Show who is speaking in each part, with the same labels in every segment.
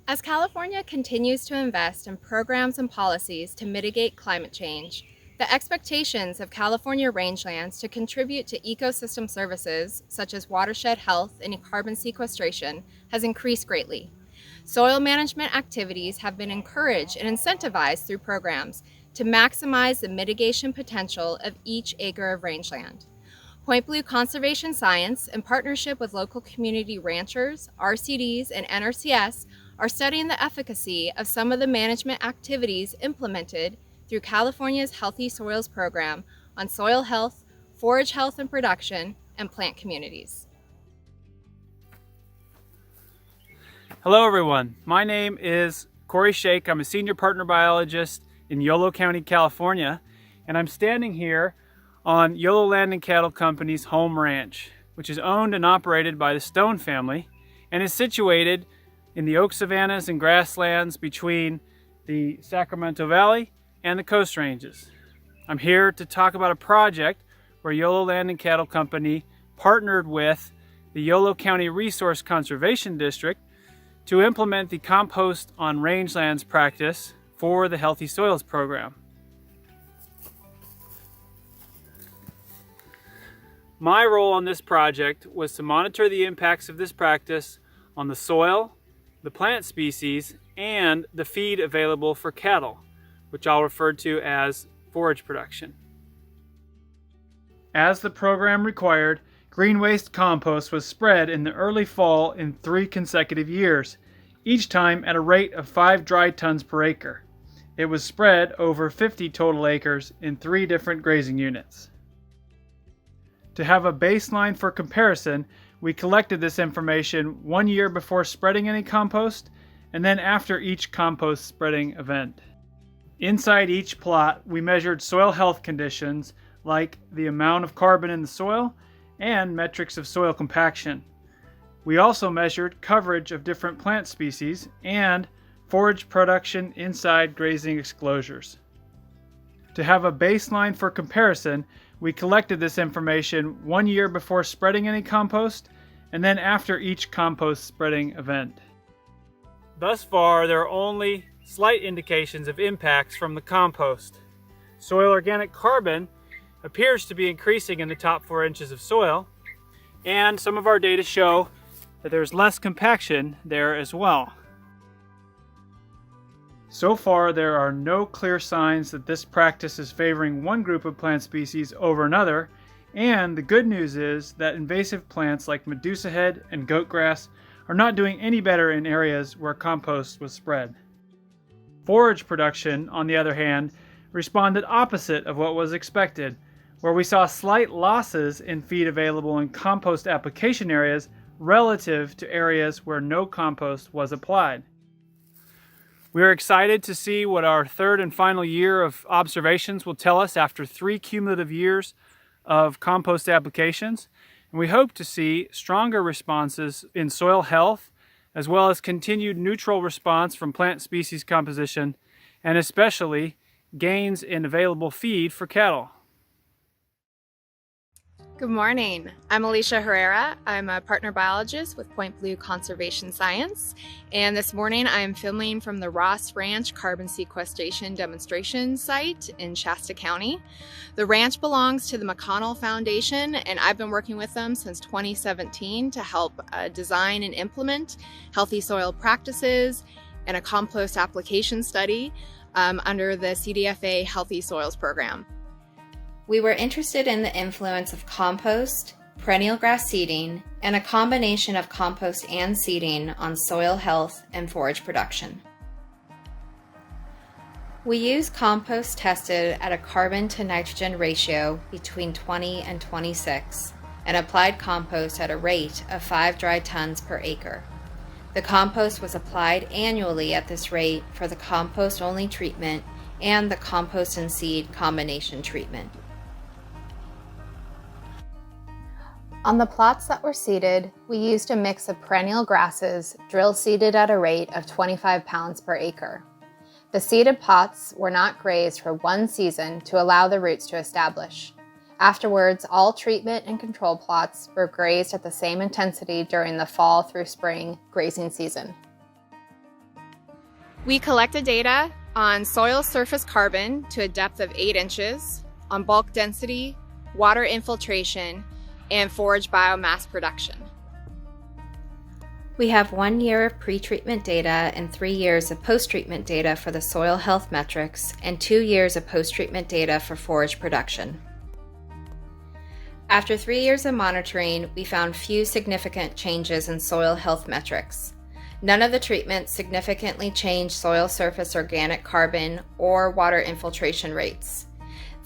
Speaker 1: As California continues to invest in programs and policies to mitigate climate change, the expectations of California rangelands to contribute to ecosystem services such as watershed health and carbon sequestration has increased greatly. Soil management activities have been encouraged and incentivized through programs to maximize the mitigation potential of each acre of rangeland. Point Blue Conservation Science, in partnership with local community ranchers, RCDs, and NRCS, are studying the efficacy of some of the management activities implemented through California's Healthy Soils program on soil health, forage health and production, and plant communities.
Speaker 2: Hello everyone, my name is Corey Shake. I'm a senior partner biologist in Yolo County, California, and I'm standing here on Yolo Land and Cattle Company's home ranch, which is owned and operated by the Stone family and is situated in the oak savannas and grasslands between the Sacramento Valley and the Coast Ranges. I'm here to talk about a project where Yolo Land and Cattle Company partnered with the Yolo County Resource Conservation District to implement the compost on rangelands practice for the Healthy Soils program. My role on this project was to monitor the impacts of this practice on the soil, the plant species, and the feed available for cattle, which I'll refer to as forage production. As the program required, green waste compost was spread in the early fall in 3 consecutive years, each time at a rate of 5 dry tons per acre. It was spread over 50 total acres in 3 different grazing units. To have a baseline for comparison, we collected this information 1 year before spreading any compost and then after each compost spreading event. Inside each plot, we measured soil health conditions like the amount of carbon in the soil and metrics of soil compaction. We also measured coverage of different plant species and forage production inside grazing exclosures. To have a baseline for comparison, we collected this information 1 year before spreading any compost and then after each compost spreading event. Thus far, there are only slight indications of impacts from the compost. Soil organic carbon appears to be increasing in the top 4 inches of soil, and some of our data show that there's less compaction there as well. So far, there are no clear signs that this practice is favoring one group of plant species over another, and the good news is that invasive plants like Medusa head and goat grass are not doing any better in areas where compost was spread. Forage production, on the other hand, responded opposite of what was expected, where we saw slight losses in feed available in compost application areas relative to areas where no compost was applied. We are excited to see what our 3rd and final year of observations will tell us after 3 cumulative years of compost applications, and we hope to see stronger responses in soil health as well as continued neutral response from plant species composition and especially gains in available feed for cattle.
Speaker 1: Good morning. I'm Alicia Herrera. I'm a partner biologist with Point Blue Conservation Science, and this morning I'm filming from the Ross Ranch Carbon Sequestration Demonstration Site in Shasta County. The ranch belongs to the McConnell Foundation, and I've been working with them since 2017 to help design and implement healthy soil practices and a compost application study under the CDFA Healthy Soils program. We were interested in the influence of compost, perennial grass seeding, and a combination of compost and seeding on soil health and forage production. We used compost tested at a carbon to nitrogen ratio between 20 and 26 and applied compost at a rate of 5 dry tons per acre. The compost was applied annually at this rate for the compost-only treatment and the compost and seed combination treatment. On the plots that were seeded, we used a mix of perennial grasses drill seeded at a rate of 25 pounds per acre. The seeded plots were not grazed for 1 season to allow the roots to establish. Afterwards, all treatment and control plots were grazed at the same intensity during the fall through spring grazing season. We collected data on soil surface carbon to a depth of 8 inches, on bulk density, water infiltration, and forage biomass production. We have 1 year of pre-treatment data and 3 years of post-treatment data for the soil health metrics and 2 years of post-treatment data for forage production. After 3 years of monitoring, we found few significant changes in soil health metrics. None of the treatments significantly changed soil surface organic carbon or water infiltration rates.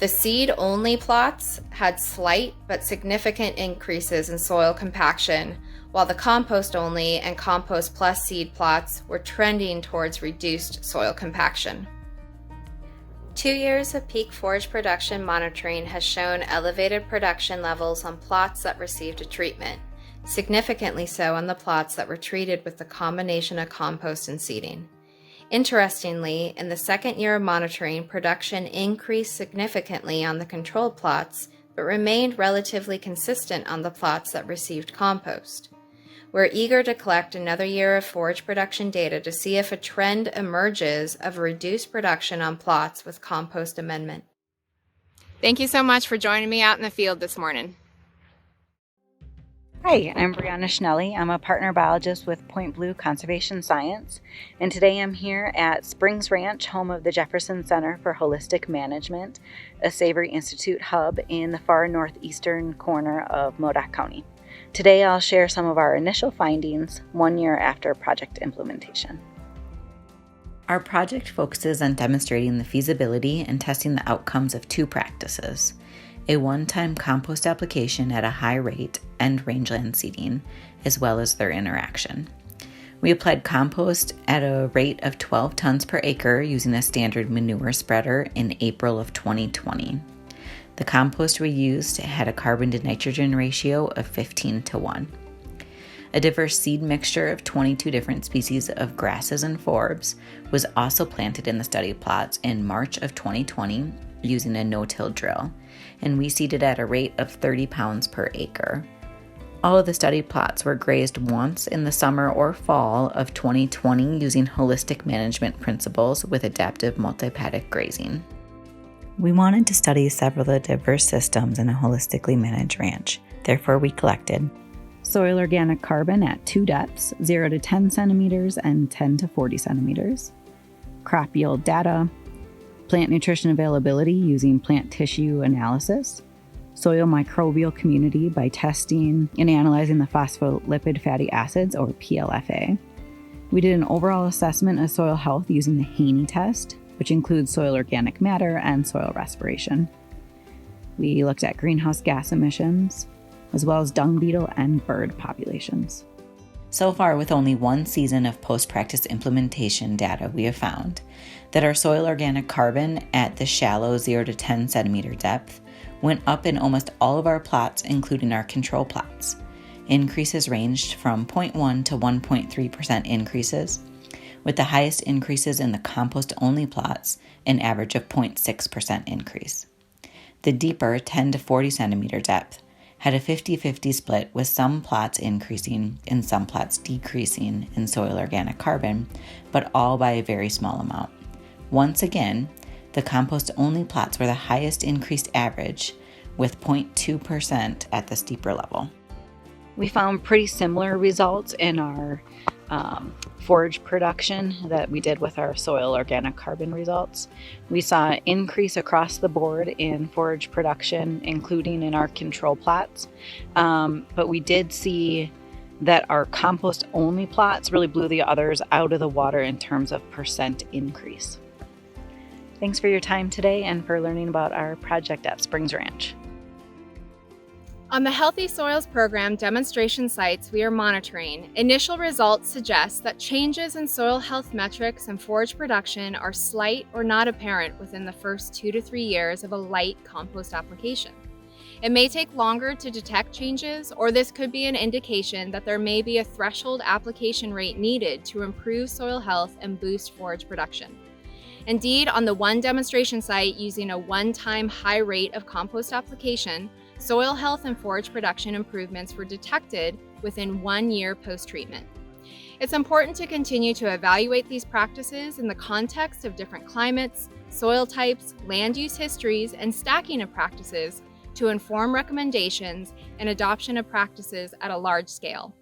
Speaker 1: The seed-only plots had slight but significant increases in soil compaction, while the compost-only and compost plus seed plots were trending towards reduced soil compaction. 2 years of peak forage production monitoring has shown elevated production levels on plots that received a treatment, significantly so on the plots that were treated with the combination of compost and seeding. Interestingly, in the second year of monitoring, production increased significantly on the controlled plots, but remained relatively consistent on the plots that received compost. We're eager to collect another year of forage production data to see if a trend emerges of reduced production on plots with compost amendment. Thank you so much for joining me out in the field this morning.
Speaker 3: Hi, I'm Brianna Schnelly. I'm a partner biologist with Point Blue Conservation Science, and today I'm here at Springs Ranch, home of the Jefferson Center for Holistic Management, a Savory Institute hub in the far northeastern corner of Modoc County. Today I'll share some of our initial findings 1 year after project implementation.
Speaker 4: Our project focuses on demonstrating the feasibility and testing the outcomes of 2 practices: a one-time compost application at a high rate and rangeland seeding, as well as their interaction. We applied compost at a rate of 12 tons per acre using a standard manure spreader in April of 2020. The compost we used had a carbon to nitrogen ratio of 15:1. A diverse seed mixture of 22 different species of grasses and forbs was also planted in the study plots in March of 2020 using a no-till drill, and we seeded at a rate of 30 pounds per acre. All of the study plots were grazed once in the summer or fall of 2020 using holistic management principles with adaptive multi-paddock grazing. We wanted to study several of the diverse systems in a holistically managed ranch. Therefore, we collected
Speaker 3: Soil organic carbon at 2 depths, 0 to 10 centimeters and 10 to 40 centimeters. Crop yield data, plant nutrition availability using plant tissue analysis, soil microbial community by testing and analyzing the phospholipid fatty acids, or PLFA. We did an overall assessment of soil health using the Haney test, which includes soil organic matter and soil respiration. We looked at greenhouse gas emissions, as well as dung beetle and bird populations.
Speaker 4: So far, with only 1 season of post-practice implementation data, we have found that our soil organic carbon at the shallow 0 to 10 centimeter depth went up in almost all of our plots, including our control plots. Increases ranged from 0.1 to 1.3% increases, with the highest increases in the compost-only plots, an average of 0.6% increase. The deeper 10 to 40 centimeter depth had a 50-50 split, with some plots increasing and some plots decreasing in soil organic carbon, but all by a very small amount. Once again, the compost-only plots were the highest increased average, with 0.2% at the steeper level.
Speaker 3: We found pretty similar results in our forage production that we did with our soil organic carbon results. We saw an increase across the board in forage production, including in our control plots. But we did see that our compost-only plots really blew the others out of the water in terms of percent increase. Thanks for your time today and for learning about our project at Springs Ranch.
Speaker 1: On the Healthy Soils Program demonstration sites we are monitoring, initial results suggest that changes in soil health metrics and forage production are slight or not apparent within the first 2 to 3 years of a light compost application. It may take longer to detect changes, or this could be an indication that there may be a threshold application rate needed to improve soil health and boost forage production. Indeed, on the one demonstration site using a one-time high rate of compost application, soil health and forage production improvements were detected within 1 year post-treatment. It's important to continue to evaluate these practices in the context of different climates, soil types, land use histories, and stacking of practices to inform recommendations and adoption of practices at a large scale.